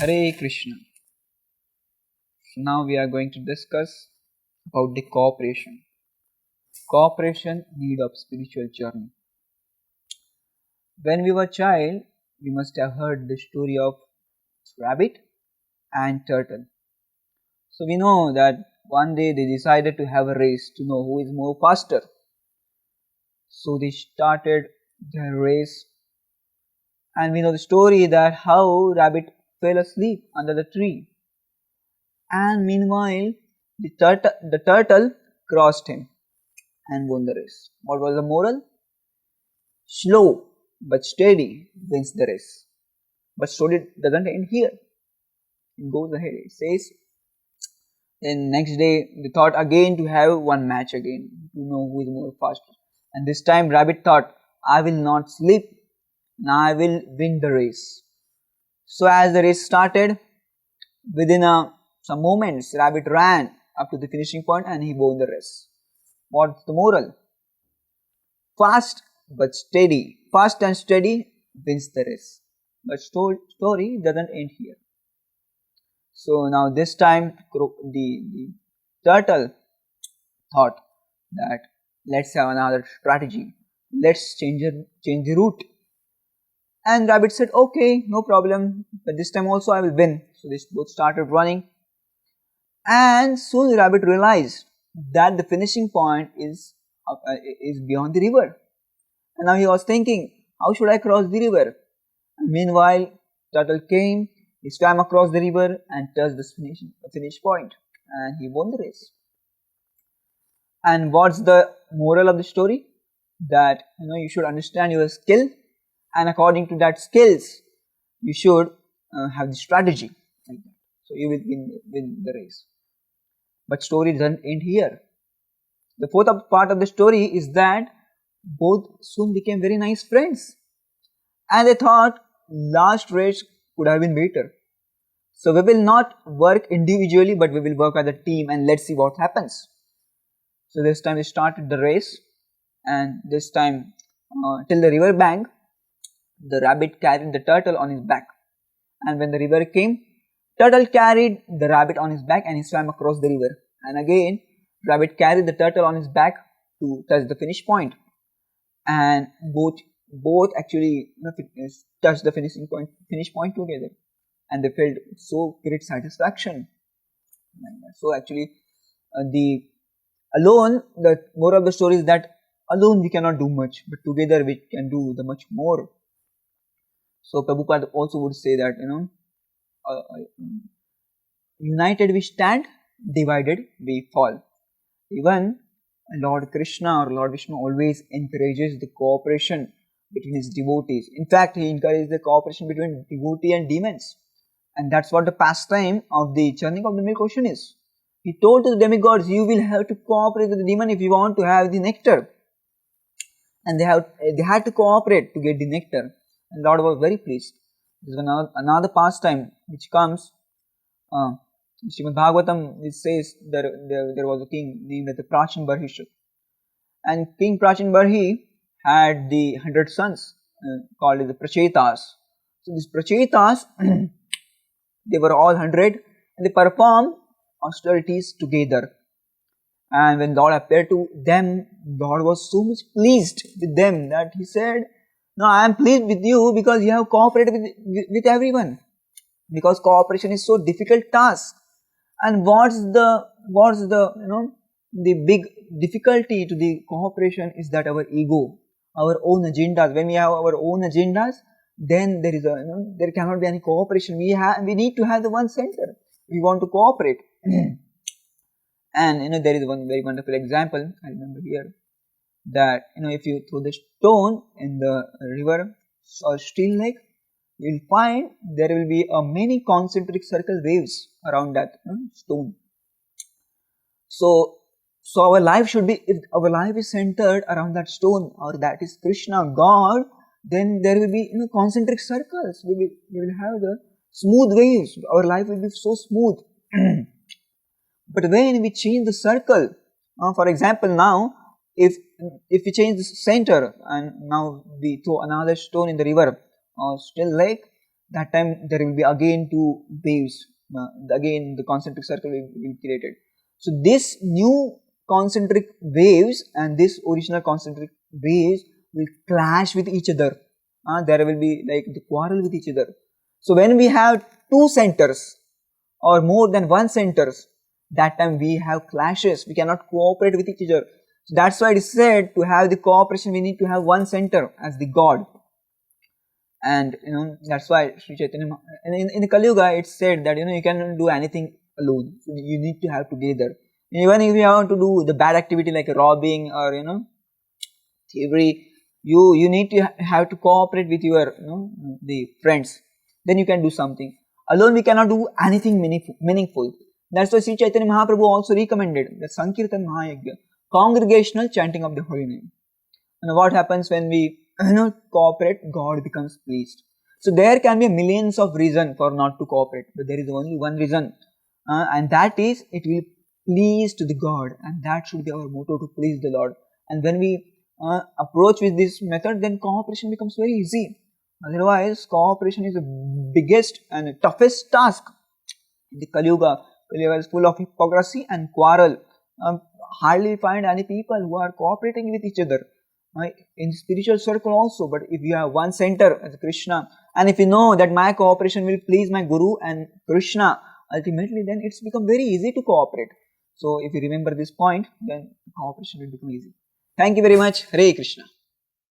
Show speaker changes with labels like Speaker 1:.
Speaker 1: Hare Krishna. So now we are going to discuss about the cooperation. Cooperation need of spiritual journey. When we were child, we must have heard the story of rabbit and turtle. So we know that one day they decided to have a race to know who is more faster. So they started their race, and we know the story that how rabbit fell asleep under the tree, and meanwhile the turtle crossed him and won the race. What was the moral? Slow but steady wins the race. But story doesn't end here. It goes ahead. It says, then next day they thought again to have one match again to know who is more faster. And this time rabbit thought, I will not sleep. Now I will win the race. So as the race started, within some moments, rabbit ran up to the finishing point and he won the race. What's the moral? Fast but steady. Fast and steady wins the race. But story doesn't end here. So now this time the turtle thought that let's have another strategy. Let's change the route. And rabbit said, okay, no problem, but this time also I will win. So they both started running. And soon rabbit realized that the finishing point is beyond the river. And now he was thinking, how should I cross the river? And meanwhile, turtle came, he swam across the river and touched the finish point, and he won the race. And what's the moral of the story? That you should understand your skill, and according to that skills, you should have the strategy like that. So you will win the race. But story doesn't end here. The fourth part of the story is that both soon became very nice friends, and they thought last race could have been better. So we will not work individually, but we will work as a team, and let's see what happens. So this time they started the race, and this time till the river bank, the rabbit carried the turtle on his back, and when the river came, turtle carried the rabbit on his back and he swam across the river, and again rabbit carried the turtle on his back to touch the finish point, and both actually touched the finish point together, and they felt so great satisfaction. So actually the moral of the story is that alone we cannot do much, but together we can do the much more. So Prabhupada also would say that united we stand, divided we fall. Even Lord Krishna or Lord Vishnu always encourages the cooperation between his devotees. In fact, he encourages the cooperation between devotee and demons, and that's what the pastime of the churning of the milk ocean is. He told to the demigods, you will have to cooperate with the demon if you want to have the nectar, and they had to cooperate to get the nectar, and Lord was very pleased. There is another pastime which comes. Srimad Bhagavatam, it says there was a king named the Prachin Barhisha, and King Prachin Barhi had the 100 sons called the Prachetas. So these Prachetas, they were all 100, and they performed austerities together. And when Lord appeared to them, Lord was so much pleased with them that he said, no, I am pleased with you because you have cooperated with everyone. Because cooperation is so difficult task. And what's the big difficulty to the cooperation is that our ego, our own agendas. When we have our own agendas, then there cannot be any cooperation. We need to have the one center. We want to cooperate. And there is one very wonderful example I remember here, that if you throw the stone in the river or still lake, you will find there will be many concentric circle waves around that stone. So our life should be, if our life is centered around that stone, or that is Krishna, God, then there will be concentric circles. We will have the smooth waves. Our life will be so smooth. But when we change the circle, for example, now if we change the center and now we throw another stone in the river or still lake, that time there will be again two waves. Again the concentric circle will be created. So this new concentric waves and this original concentric waves will clash with each other. There will be like the quarrel with each other. So when we have two centers or more than one centers, that time we have clashes, we cannot cooperate with each other. So that's why it is said to have the cooperation we need to have one center as the God. And that's why Sri Chaitanya, in the Kali Yuga it's said that you cannot do anything alone, so you need to have together. Even if you want to do the bad activity like robbing or thievery, you need to have to cooperate with your the friends, then you can do something. Alone we cannot do anything meaningful. That's why Sri Chaitanya Mahaprabhu also recommended the Sankirtan Mahayagya, congregational chanting of the holy name. And what happens when we cooperate? God becomes pleased. So there can be millions of reasons for not to cooperate, but there is only one reason, and that is it will please to the God, and that should be our motto, to please the Lord. And when we approach with this method, then cooperation becomes very easy. Otherwise, cooperation is the biggest and toughest task. The Kali Yuga is full of hypocrisy and quarrel. Hardly find any people who are cooperating with each other. In spiritual circle also, but if you have one center as Krishna, and if you know that my cooperation will please my Guru and Krishna, ultimately then it's become very easy to cooperate. So if you remember this point, then cooperation will become easy. Thank you very much. Hare Krishna.